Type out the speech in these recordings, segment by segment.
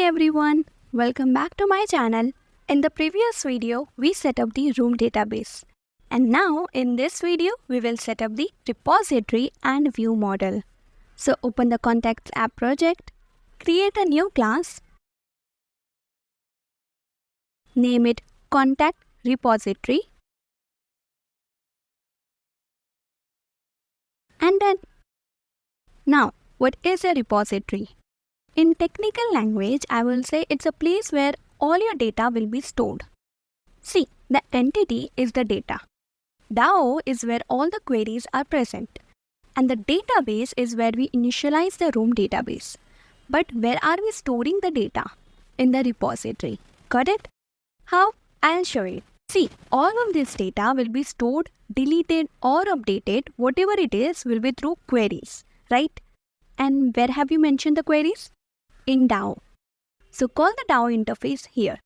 everyone, welcome back to my channel. In the previous video, we set up the room database. And now in this video, we will set up the repository and view model. So open the Contacts app project, create a new class, name it Contact Repository, and then. Now, what is a repository? In technical language, I will say it's a place where all your data will be stored. See, the entity is the data. DAO is where all the queries are present. And the database is where we initialize the room database. But where are we storing the data? In the repository. Got it? How? I'll show you. See, all of this data will be stored, deleted or updated, whatever it is will be through queries, right? And where have you mentioned the queries? In DAO. So call the DAO interface here.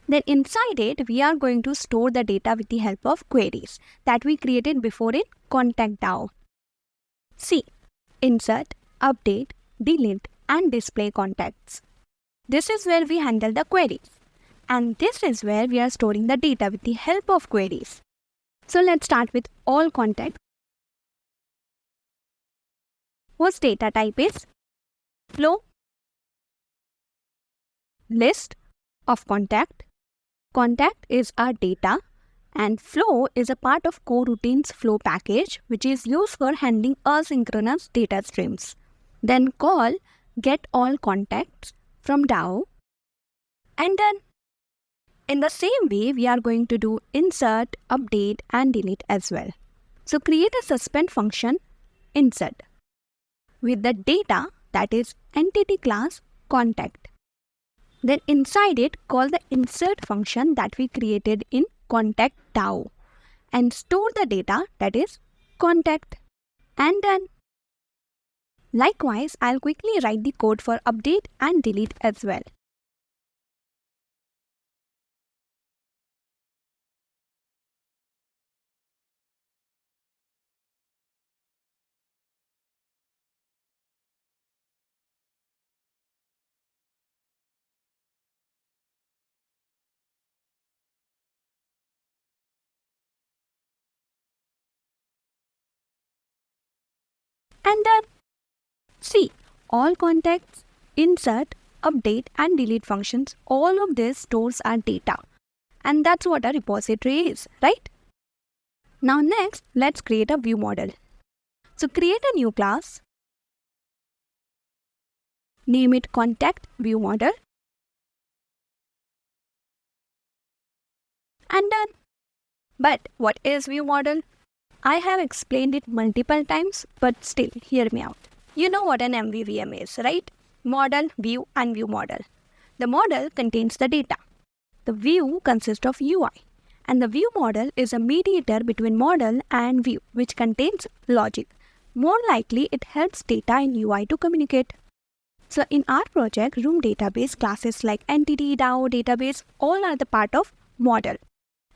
Then inside it, we are going to store the data with the help of queries that we created before in Contact DAO. See, insert, update, delete and display contacts. This is where we handle the queries. And this is where we are storing the data with the help of queries. So let's start with all contacts. Whose data type is flow, list of contact. Contact is our data and flow is a part of coroutines flow package which is used for handling asynchronous data streams. Then call get all contacts from DAO and then in the same way we are going to do insert, update and delete as well. So create a suspend function insert with the data that is entity class contact. Then inside it, call the insert function that we created in Contact DAO and store the data that is contact and done. Likewise, I'll quickly write the code for update and delete as well. And done. See, all contacts, insert, update and delete functions, all of this stores our data. And that's what a repository is, right? Now next, let's create a view model. So create a new class, name it Contact View Model and done. But what is view model? I have explained it multiple times, but still, hear me out. You know what an MVVM is, right? Model, view and view model. The model contains the data. The view consists of UI. And the view model is a mediator between model and view, which contains logic. More likely, it helps data in UI to communicate. So in our project, room database classes like entity, DAO, database, all are the part of model.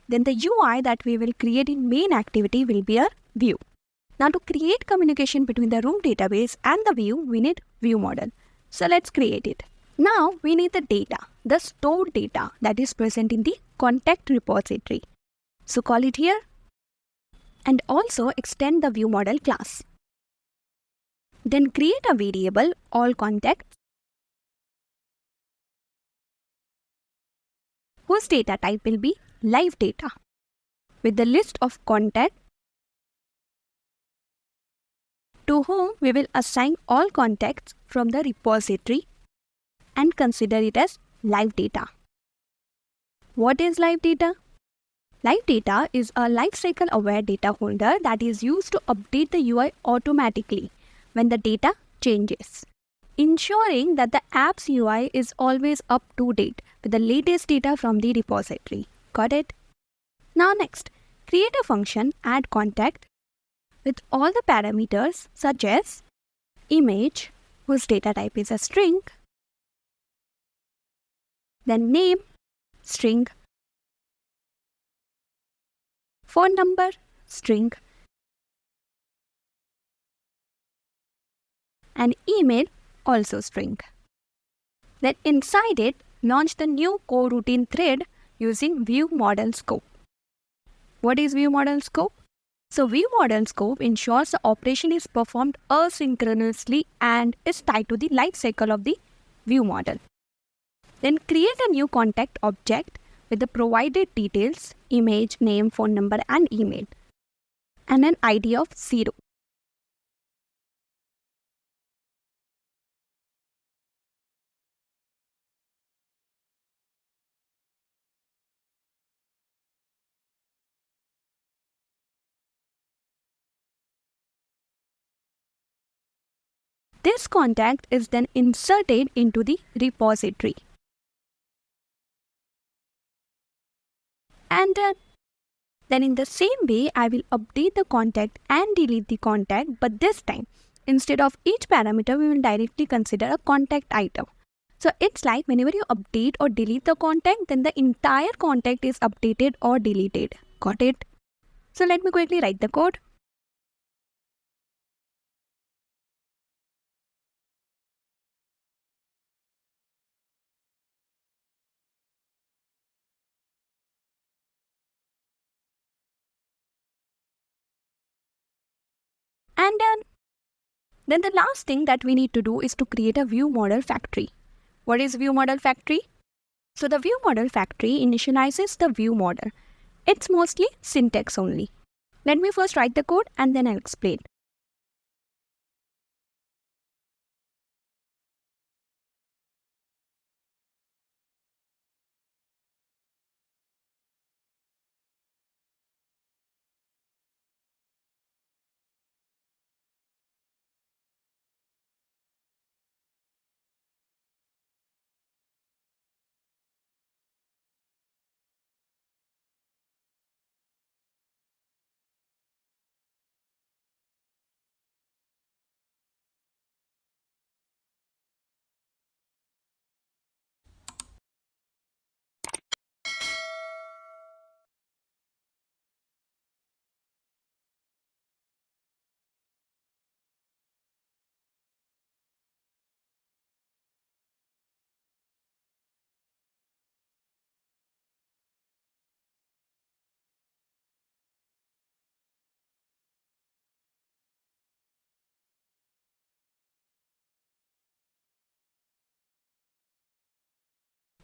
Then the UI that we will create in main activity will be a view. Now to create communication between the room database and the view, we need view model. So let's create it. Now we need the data, the stored data that is present in the contact repository. So call it here and also extend the view model class. Then create a variable all contacts whose data type will be live data with the list of contacts to whom we will assign all contacts from the repository and consider it as live data. What is live data? Live data is a lifecycle aware data holder that is used to update the UI automatically when the data changes, ensuring that the app's UI is always up to date with the latest data from the repository. Got it? Now next, create a function add contact with all the parameters such as image, whose data type is a string, then name, string, phone number, string, and email, also string. Then inside it, launch the new coroutine thread using view model scope. What is view model scope? So view model scope ensures the operation is performed asynchronously and is tied to the life cycle of the view model. Then create a new contact object with the provided details, image, name, phone number and email, and an ID of 0. This contact is then inserted into the repository. And then in the same way, I will update the contact and delete the contact, but this time, instead of each parameter, we will directly consider a contact item. So it's like whenever you update or delete the contact, then the entire contact is updated or deleted. Got it? So let me quickly write the code. And then the last thing that we need to do is to create a view model factory. What is view model factory? So the view model factory initializes the view model. It's mostly syntax only. Let me first write the code and then I'll explain.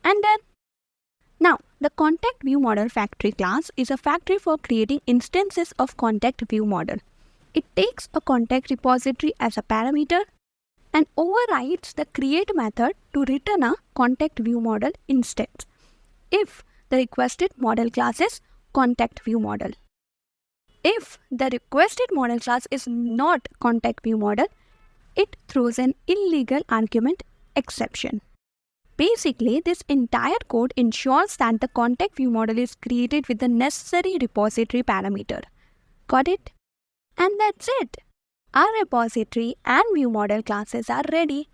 And then now the contact view model factory class is a factory for creating instances of contact view model. It takes a contact repository as a parameter and overrides the create method to return a contact view model instance if the requested model class is contact view model. If the requested model class is not contact view model, it throws an illegal argument exception. Basically, this entire code ensures that the contact view model is created with the necessary repository parameter. Got it? And that's it. Our repository and view model classes are ready.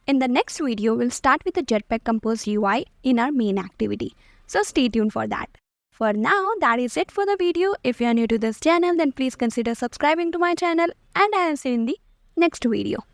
In the next video, we'll start with the Jetpack Compose UI in our main activity. So stay tuned for that. For now, that is it for the video. If you are new to this channel, then please consider subscribing to my channel and I will see you in the next video.